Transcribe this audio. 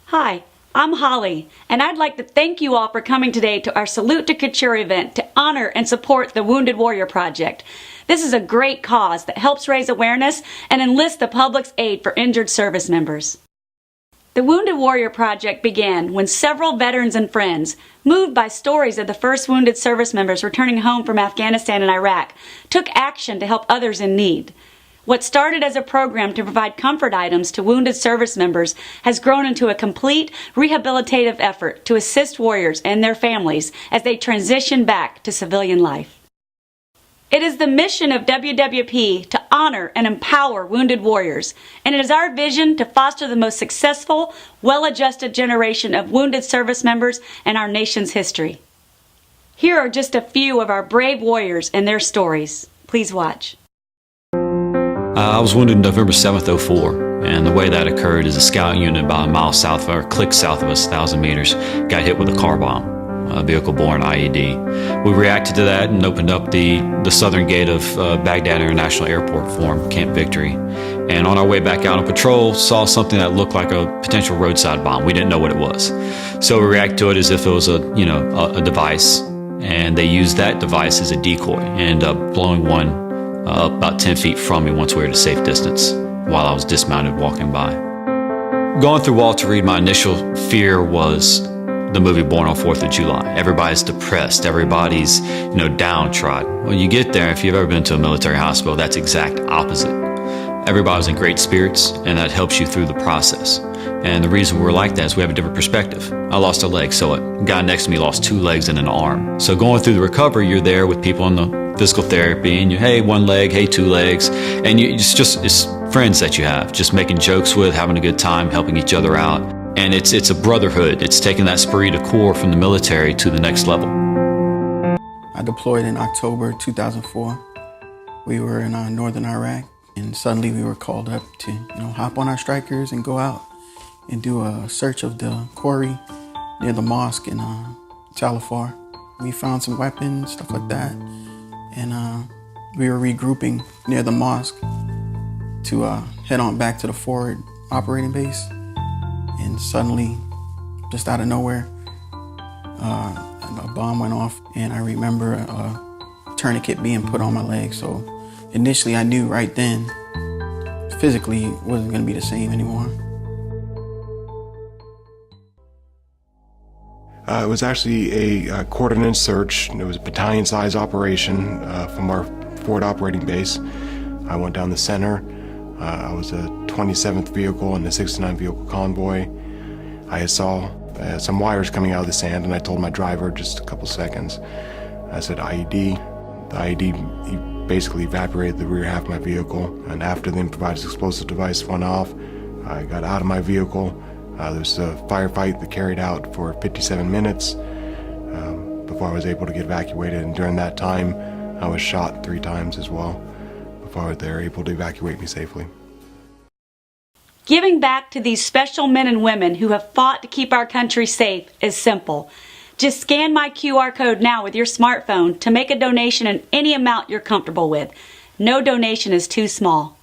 Hi, I'm Holly, and I'd like to thank you all for coming today to our Salute to Couture event to honor and support the Wounded Warrior Project. This is a great cause that helps raise awareness and enlist the public's aid for injured service members. The Wounded Warrior Project began when several veterans and friends, moved by stories of the first wounded service members returning home from Afghanistan and Iraq, took action to help others in need. What started as a program to provide comfort items to wounded service members has grown into a complete rehabilitative effort to assist warriors and their families as they transition back to civilian life. It is the mission of WWP to honor and empower wounded warriors, and it is our vision to foster the most successful, well-adjusted generation of wounded service members in our nation's history. Here are just a few of our brave warriors and their stories. Please watch. I was wounded November 7th, 04, and the way that occurred is a scout unit about a mile south of, or click south of us, 1,000 meters, got hit with a car bomb, a vehicle-borne IED. We reacted to that and opened up the southern gate of Baghdad International Airport for him, Camp Victory. And on our way back out on patrol, saw something that looked like a potential roadside bomb. We didn't know what it was. So we reacted to it as if it was a device, and they used that device as a decoy and ended up blowing one up about 10 feet from me once we were at a safe distance while I was dismounted walking by. Going through Walter Reed, my initial fear was the movie Born on 4th of July. Everybody's depressed, everybody's downtrodden. When you get there, if you've ever been to a military hospital, that's exact opposite. Everybody's in great spirits, and that helps you through the process. And the reason we're like that is we have a different perspective. I lost a leg, so a guy next to me lost 2 legs and an arm. So going through the recovery, you're there with people in the physical therapy, and hey, 1 leg, hey, 2 legs, and it's friends that you have, just making jokes with, having a good time, helping each other out. And it's a brotherhood. It's taking that esprit de corps from the military to the next level. I deployed in October 2004. We were in northern Iraq, and suddenly we were called up to hop on our strikers and go out and do a search of the quarry near the mosque in Talafar. We found some weapons, stuff like that, and we were regrouping near the mosque to head on back to the forward operating base. And suddenly, just out of nowhere, a bomb went off, and I remember a tourniquet being put on my leg. So initially I knew right then, physically, it wasn't gonna be the same anymore. It was actually a coordinated search. It was a battalion-size operation from our forward operating base. I went down the center. I was a 27th vehicle in the 69 vehicle convoy. I saw some wires coming out of the sand, and I told my driver just a couple seconds. I said IED. The IED basically evaporated the rear half of my vehicle, and after the improvised explosive device went off, I got out of my vehicle. There was a firefight that carried out for 57 minutes before I was able to get evacuated, and during that time I was shot 3 times as well before they were able to evacuate me safely. Giving back to these special men and women who have fought to keep our country safe is simple. Just scan my QR code now with your smartphone to make a donation in any amount you're comfortable with. No donation is too small.